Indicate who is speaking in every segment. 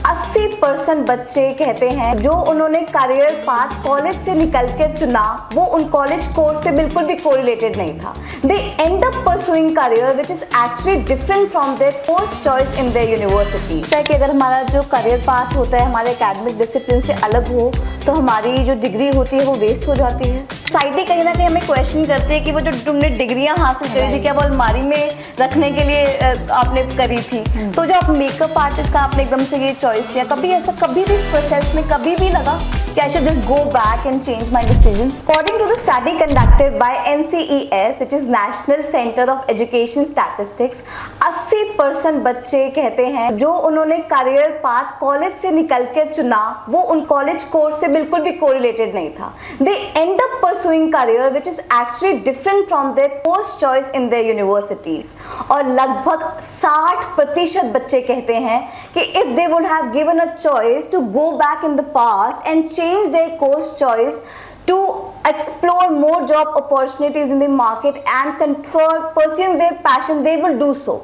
Speaker 1: 80% बच्चे कहते हैं जो उन्होंने करियर पाथ कॉलेज से निकल कर चुना वो उन कॉलेज कोर्स से बिल्कुल भी कोरिलेटेड नहीं था. They end up pursuing career which is actually different from their course choice in their university. कि अगर हमारा जो करियर पाथ होता है हमारे एकेडमिक डिसिप्लिन से अलग हो तो हमारी जो डिग्री होती है वो वेस्ट हो जाती है. सोसाइटी कहीं ना कहीं हमें क्वेश्चन करती है कि वो जो तुमने डिग्रियां हासिल करी थी क्या वो अलमारी में रखने के लिए आपने करी थी. तो जो आप मेकअप आर्टिस्ट का आपने एकदम से ये चॉइस लिया, कभी ऐसा कभी भी इस प्रोसेस में कभी भी लगा कि I should just go back and change my decision? According to the study conducted by NCES which is national centre of education statistics, 80% बच्चे कहते हैं जो उन्होंने करियर पाथ कॉलेज से निकल कर चुना वो उन कॉलेज कोर्स से बिल्कुल भी कोरिलेटेड नहीं था. They end up pursuing career which is actually different from their course choice in their universities. और लगभग 60% बच्चे कहते हैं कि if they would have given a choice to go back in the past and change their course choice to explore more job opportunities in the market and for pursuing their passion, they will do so.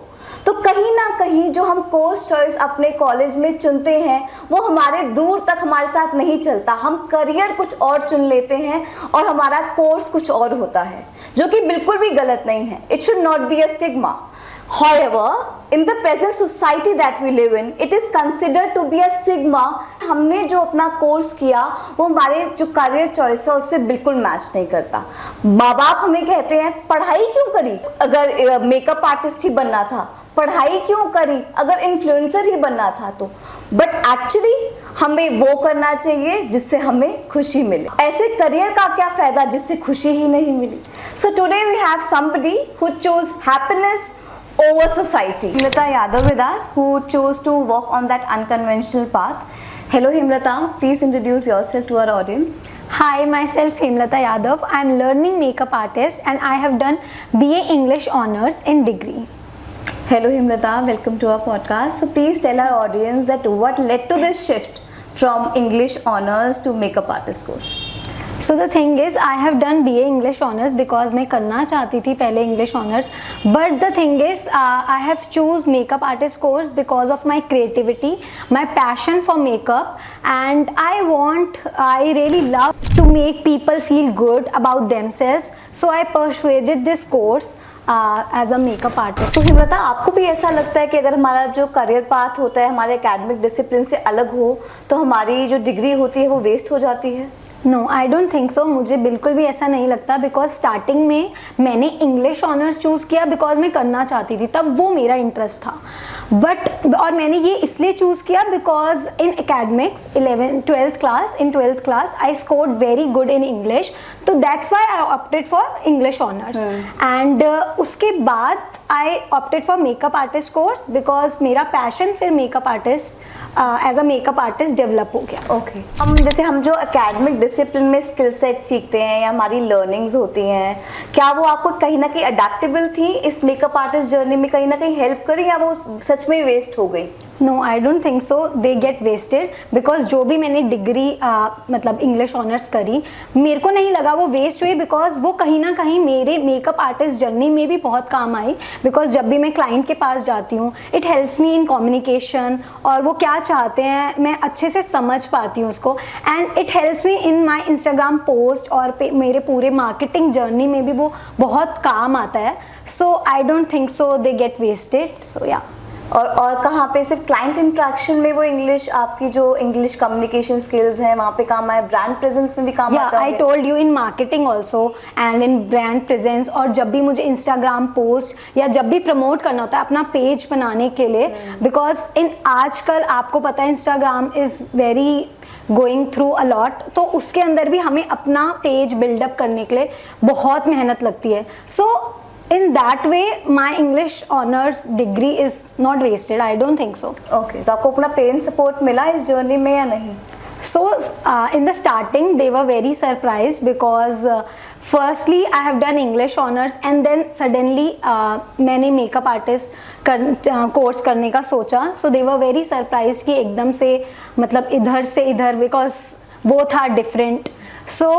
Speaker 1: तो कहीं ना कहीं जो हम course choice अपने college में चुनते हैं वो हमारे दूर तक हमारे साथ नहीं चलता. हम करियर कुछ और चुन लेते हैं और हमारा कोर्स कुछ और होता है, जो कि बिल्कुल भी गलत नहीं है. It should not be a stigma. However, in the present society that we live in, it is considered to be a stigma. हमने जो अपना कोर्स किया वो हमारे जो करियर चॉइस है उससे बिल्कुल मैच नहीं करता. माँ बाप हमें कहते हैं पढ़ाई क्यों करी अगर मेकअप आर्टिस्ट ही बनना था, पढ़ाई क्यों करी अगर इन्फ्लुएंसर ही बनना था. तो बट एक्चुअली हमें वो करना चाहिए जिससे हमें खुशी मिले. ऐसे करियर का क्या फायदा जिससे खुशी ही नहीं मिली. So today we have somebody who choose happiness over society. Himlata Yadav with us, who chose to walk on that unconventional path. Hello Himlata, please introduce yourself to our audience.
Speaker 2: Hi, myself Himlata Yadav. I am learning makeup artist and I have done BA English Honours in degree.
Speaker 1: Hello Himlata, welcome to our podcast. So please tell our audience that what led to this shift from English Honours to makeup artist course.
Speaker 2: So the thing is, I have done BA English Honours because मैं करना चाहती थी पहले English Honours. But the thing is, I have choose makeup artist course because of my creativity, my passion for makeup, and I really love to make people feel good about themselves. So I persuaded this course as a makeup artist.
Speaker 1: तो हिम्रता, आपको भी ऐसा लगता है कि अगर हमारा जो करियर पाथ होता है हमारे एकेडमिक डिसिप्लिन से अलग हो तो हमारी जो डिग्री होती है वो वेस्ट हो जाती है?
Speaker 2: No, I don't think so. मुझे बिल्कुल भी ऐसा नहीं लगता बिकॉज स्टार्टिंग में मैंने इंग्लिश ऑनर्स चूज़ किया बिकॉज मैं करना चाहती थी, तब वो मेरा इंटरेस्ट था. और मैंने ये इसलिए चूज़ किया because in academics 12th class I scored very good in English, तो that's why I opted for English honours. And उसके बाद I opted for makeup artist course because मेरा पैशन फिर makeup artist as a makeup artist develop हो गया.
Speaker 1: Okay. हम जो academic discipline में स्किल सेट सीखते हैं या हमारी लर्निंग्स होती हैं, क्या वो आपको कहीं ना कहीं अडेप्टेबल थी इस मेकअप आर्टिस्ट जर्नी में, कहीं ना कहीं हेल्प करी या वो सच में वेस्ट हो गई?
Speaker 2: No, I don't think so. They get wasted because जो भी मैंने डिग्री मतलब इंग्लिश ऑनर्स करी मेरे को नहीं लगा वो वेस्ट हुई बिकॉज वो कहीं ना कहीं मेरे मेकअप आर्टिस्ट जर्नी में भी बहुत काम आई. बिकॉज जब भी मैं क्लाइंट के पास जाती हूँ it helps me in communication, और वो क्या चाहते हैं मैं अच्छे से समझ पाती हूँ उसको. And it helps me in my Instagram post और मेरे पूरे मार्केटिंग जर्नी में भी वो बहुत काम आता है. So I don't think so they get wasted. So yeah.
Speaker 1: और कहाँ पे सिर्फ क्लाइंट इंटरेक्शन में वो इंग्लिश, आपकी जो इंग्लिश कम्युनिकेशन स्किल्स हैं वहाँ पे काम आए, ब्रांड प्रेजेंस में भी काम आता है?
Speaker 2: I told you in marketing also and in brand presence. और जब भी मुझे इंस्टाग्राम पोस्ट या जब भी प्रमोट करना होता है अपना पेज बनाने के लिए, बिकॉज इन आजकल आपको पता है Instagram is very going through a lot, तो उसके अंदर भी हमें अपना पेज बिल्डअप करने के लिए बहुत मेहनत लगती है. सो in that way my English honors degree is not wasted. I don't think so.
Speaker 1: Okay. So आपको अपना पेरेंट सपोर्ट मिला इस जर्नी में या नहीं?
Speaker 2: So in the starting they were very surprised because firstly I have done English honors and then suddenly मैंने makeup artist course करने का सोचा. So they were very surprised कि एकदम से मतलब इधर से इधर, because both are different. So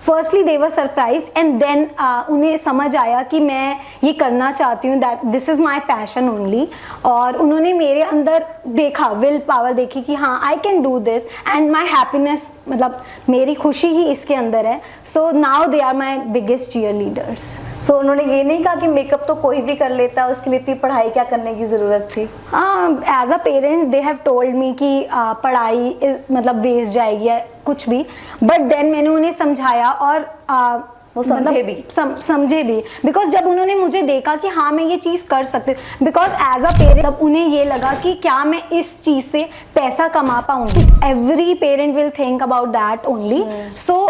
Speaker 2: firstly they were surprise and then उन्हें समझ आया कि मैं ये करना चाहती हूँ, that this is my passion only. और उन्होंने मेरे अंदर देखा, विल पावर देखी कि हाँ I can do this and my happiness, मतलब मेरी खुशी ही इसके अंदर है। So now they are my biggest cheerleaders.
Speaker 1: So उन्होंने ये नहीं कहा कि मेकअप तो कोई भी कर लेता है, उसके लिए इतनी पढ़ाई क्या करने की ज़रूरत थी?
Speaker 2: As a parent they have told me कि पढ़ाई मतलब वेस्ट जाएगी या कुछ भी, बट देन मैंने उन्हें समझाया और
Speaker 1: वो समझे भी,
Speaker 2: समझे भी, बिकॉज जब उन्होंने मुझे देखा कि हाँ मैं ये चीज़ कर सकती हूँ, बिकॉज एज अ पेरेंट तब उन्हें ये लगा कि क्या मैं इस चीज़ से पैसा कमा पाऊंगी। Every parent will think about that only. So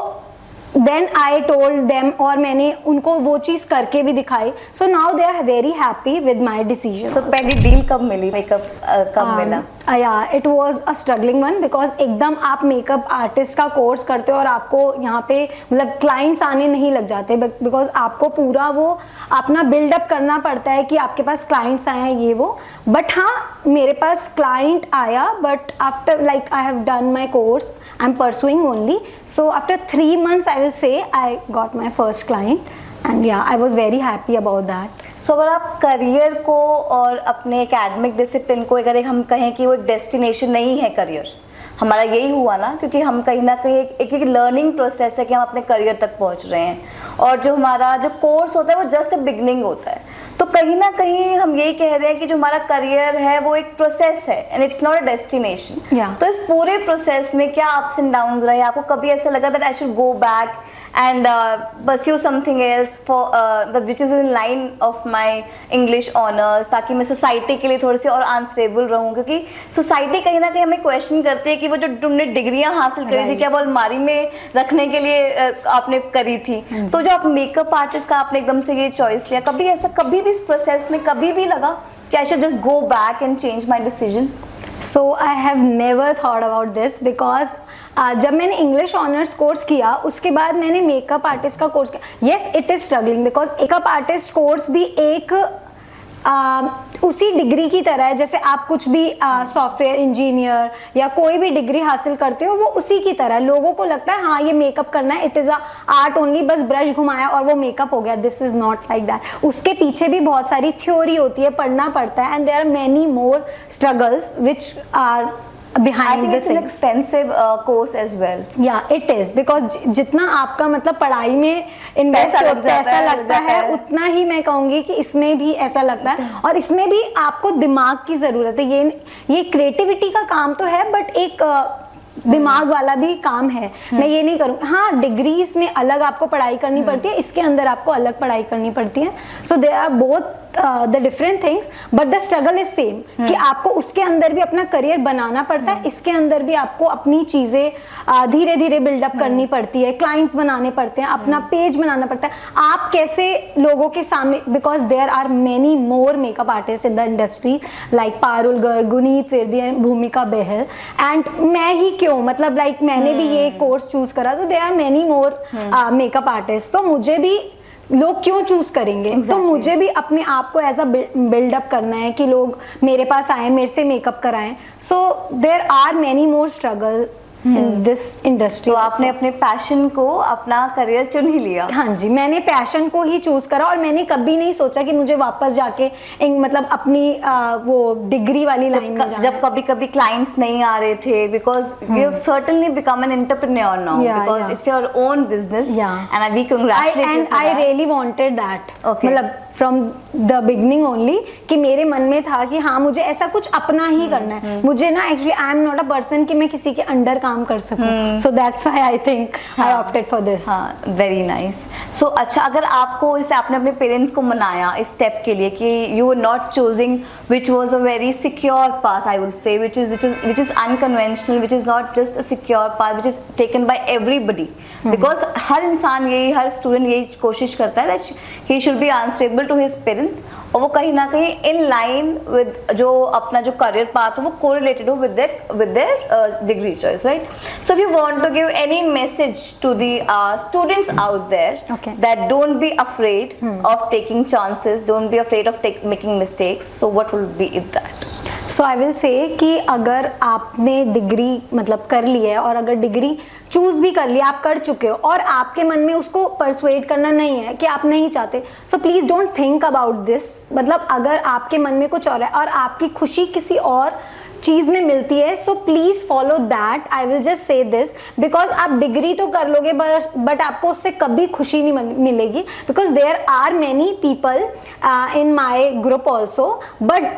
Speaker 2: then I told them, और मैंने उनको वो चीज़ करके भी दिखाई। So now they are very happy with my decision.
Speaker 1: So पहली डील कब मिली, मेकअप कब मिला?
Speaker 2: Yeah it was a struggling one, because एकदम आप मेकअप आर्टिस्ट का कोर्स करते हो और आपको यहाँ पे मतलब क्लाइंट्स आने नहीं लग जाते, बिकॉज आपको पूरा वो अपना बिल्डअप करना पड़ता है कि आपके पास क्लाइंट्स आए हैं ये वो। बट हाँ मेरे पास क्लाइंट आया, but after like I have done my course, I am pursuing only. So after 3 months I will say I got my first client and yeah I was very happy about that.
Speaker 1: सो अगर आप career को और अपने academic discipline को अगर हम कहें कि वो एक डेस्टिनेशन नहीं है करियर, हमारा यही हुआ ना, क्योंकि हम कहीं ना कहीं एक लर्निंग प्रोसेस है कि हम अपने करियर तक पहुंच रहे हैं, और जो हमारा जो कोर्स होता है वो जस्ट अ बिगनिंग होता है। तो कहीं ना कहीं हम यही कह रहे हैं कि जो हमारा करियर है वो एक प्रोसेस है and it's not a destination. तो इस पूरे प्रोसेस में क्या अप्स एंड डाउन्स रहे? आपको कभी ऐसा लगा that I should go back and pursue something else for which is in line of my English honors, ताकि मैं सोसाइटी के लिए थोड़ी सी और अनस्टेबल रहूं? क्योंकि सोसाइटी कहीं ना कहीं हमें क्वेश्चन करती है कि वो जो तुमने डिग्रियां हासिल करी थी क्या वो अलमारी में रखने के लिए आपने करी थी? तो जो आप मेकअप आर्टिस्ट का आपने एकदम से ये चॉइस लिया, कभी ऐसा कभी भी इस प्रोसेस में कभी भी लगा कि I should just go back and change my decision?
Speaker 2: So I have never thought about this because जब मैंने इंग्लिश ऑनर्स कोर्स किया उसके बाद मैंने मेकअप आर्टिस्ट का कोर्स किया। Yes it is struggling because makeup artist course भी एक उसी डिग्री की तरह है जैसे आप कुछ भी सॉफ्टवेयर इंजीनियर या कोई भी डिग्री हासिल करते हो, वो उसी की तरह लोगों को लगता है हाँ ये मेकअप करना है, it is a art only, बस ब्रश घुमाया और वो मेकअप हो गया। This is not like that. उसके पीछे भी बहुत सारी थ्योरी होती है, पढ़ना पड़ता है, and there are many more struggles which are behind this.
Speaker 1: It's an expensive course as well.
Speaker 2: Yeah, it is because जितना आपका मतलब पढ़ाई में इन्वेस्ट पैसा लगता है उतना ही मैं कहूँगी कि इसमें भी ऐसा लगता है, और इसमें भी आपको दिमाग की ज़रूरत है। ये क्रिएटिविटी का काम तो है बट एक दिमाग वाला भी काम है। मैं ये नहीं करूँ, हाँ डिग्रीज में अलग आपको पढ़ाई करनी पड़ती है, इसके अंदर आपको अलग पढ़ाई करनी पड़ती है। So they are both the different things but the struggle is same कि आपको उसके अंदर भी अपना करियर बनाना पड़ता है, इसके अंदर भी आपको अपनी चीज़ें धीरे धीरे बिल्डअप करनी पड़ती है, क्लाइंट्स बनाने पड़ते हैं, अपना पेज बनाना पड़ता है। आप कैसे लोगों के सामने, because there are many more makeup artist in the industry like Parul Garg, Guneet Virdi, Bhumika Bahl, and मैं ही क्यों मतलब लाइक मैंने भी ये कोर्स चूज करा, तो there are many more makeup artist. तो मुझे भी लोग क्यों चूज करेंगे? तो मुझे भी अपने आप को एज अ बिल्डअप करना है कि लोग मेरे पास आए, मेरे से मेकअप कराएं। So there are many more struggle in this industry.
Speaker 1: तो आपने अपने पैशन को अपना करियर चुन ही लिया?
Speaker 2: हाँ जी, मैंने पैशन को ही चूज करा और मैंने कभी नहीं सोचा कि मुझे वापस जाके मतलब अपनी वो डिग्री वाली लाइन में जाना।
Speaker 1: जब कभी कभी क्लाइंट्स नहीं आ रहे थे, because you have certainly become an entrepreneur now, because it's your own business and we congratulate you.
Speaker 2: And I really wanted that, मतलब फ्रॉम द बिगनिंग ओनली, कि मेरे मन में था कि हाँ मुझे ऐसा कुछ अपना ही करना है। मुझे ना actually I am not a person कि मैं किसी के अंडर काम कर सकूं, so that's why I think I opted for this.
Speaker 1: हाँ, वेरी नाइस। सो अच्छा, अगर आपको इसे आपने अपने पेरेंट्स को मनाया इस स्टेप के लिए कि you are not choosing which was a very secure path, I will say which is unconventional, which is not just a secure path which is taken by everybody, because हर इंसान यही, हर स्टूडेंट यही कोशिश करता है that he should be unstable to his parents, और वो कहीं ना कहीं इन लाइन विद जो अपना जो करियर पाथ हो वो कोरिलेटेड हो with their degree choice, right? So if you want to give any message to the students out there, that don't be afraid of taking chances, don't be afraid of making mistakes, so what will be it that?
Speaker 2: So I will से कि अगर आपने degree मतलब कर ली है और अगर degree choose भी कर लिया, आप कर चुके हो और आपके मन में उसको परसुएड करना नहीं है कि आप नहीं चाहते, so please don't think about this. मतलब अगर आपके मन में कुछ और है और आपकी खुशी किसी और चीज में मिलती है, so please follow that. I will just say this because आप डिग्री तो कर लोगे बट आपको उससे कभी खुशी नहीं मिलेगी, because there are many people in my group also but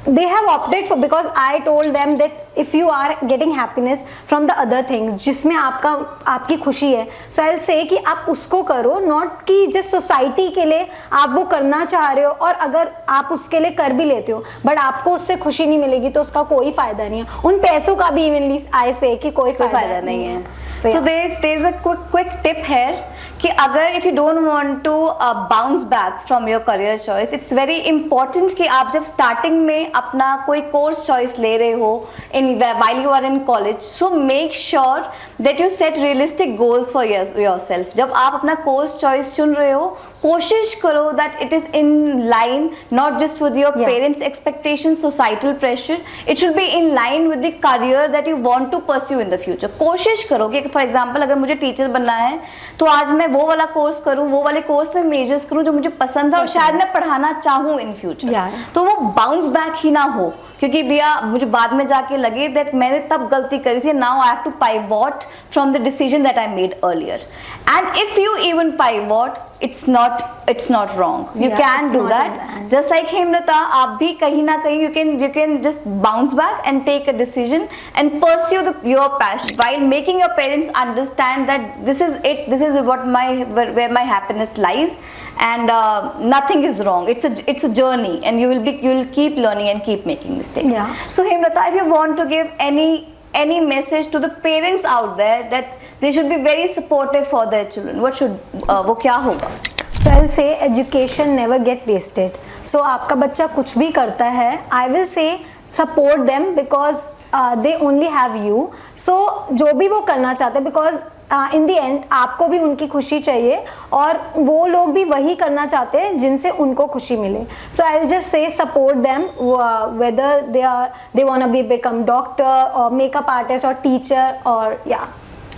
Speaker 2: they have opted for, because I told them that if you are getting happiness from the other things जिसमें आपकी खुशी है, so I'll say कि आप उसको करो, not कि जिस सोसाइटी के लिए आप वो करना चाह रहे हो और अगर आप उसके लिए कर भी लेते हो बट आपको उससे खुशी नहीं मिलेगी तो उसका कोई फायदा नहीं है। उन पैसों का भी इवनली आई से कि कोई फायदा नहीं है।
Speaker 1: So there's a quick tip here कि अगर if you don't want to bounce back from your career choice, it's very important कि आप जब starting में अपना कोई course choice ले रहे हो while you are in college, so make sure that you set realistic goals for yourself। जब आप अपना course choice चुन रहे हो, कोशिश करो that it is in line not just with your parents expectations, societal pressure, it should be in line with the career that you want to pursue in the future। कोशिश करो कि for example अगर मुझे teacher बनना है तो आज मैं वो वाला कोर्स करूँ, वो वाले कोर्स में मेजर्स करूँ जो मुझे पसंद है और शायद मैं पढ़ाना चाहूँ इन फ्यूचर, तो वो बाउंस बैक ही ना हो क्योंकि भैया मुझे बाद में जाके लगे दैट मैंने तब गलती करी थी, now I have to pivot from the decision that I made earlier. And if you even pivot, it's not wrong, you can do that, just like Hemlata, आप भी कहीं ना कहीं you can just bounce back and take a decision and pursue your passion while making your parents understand that this is it, this is what where my happiness lies, and nothing is wrong, it's a journey and you will keep learning and keep making mistakes। So Hemlata, if you want to give any message to the parents out there that they should be very supportive for their children, what should वो क्या होगा?
Speaker 2: So I'll say education never get wasted। So आपका बच्चा कुछ भी करता है, I will say support them because they only have you। So जो भी वो करना चाहते हैं, because in the end आपको भी उनकी खुशी चाहिए और वो लोग भी वही करना चाहते हैं जिनसे उनको खुशी मिले। So I'll just say support them whether they wanna become doctor or makeup artist or teacher or yeah।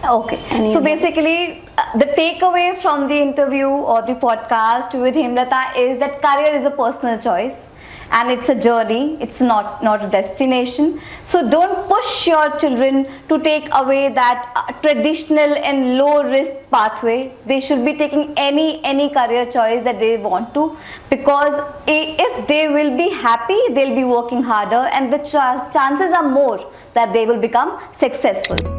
Speaker 1: Okay, so basically the takeaway from the interview or the podcast with Hemlata is that career is a personal choice and it's a journey, it's not a destination. So don't push your children to take away that traditional and low risk pathway. They should be taking any career choice that they want to, because if they will be happy, they'll be working harder and the chances are more that they will become successful.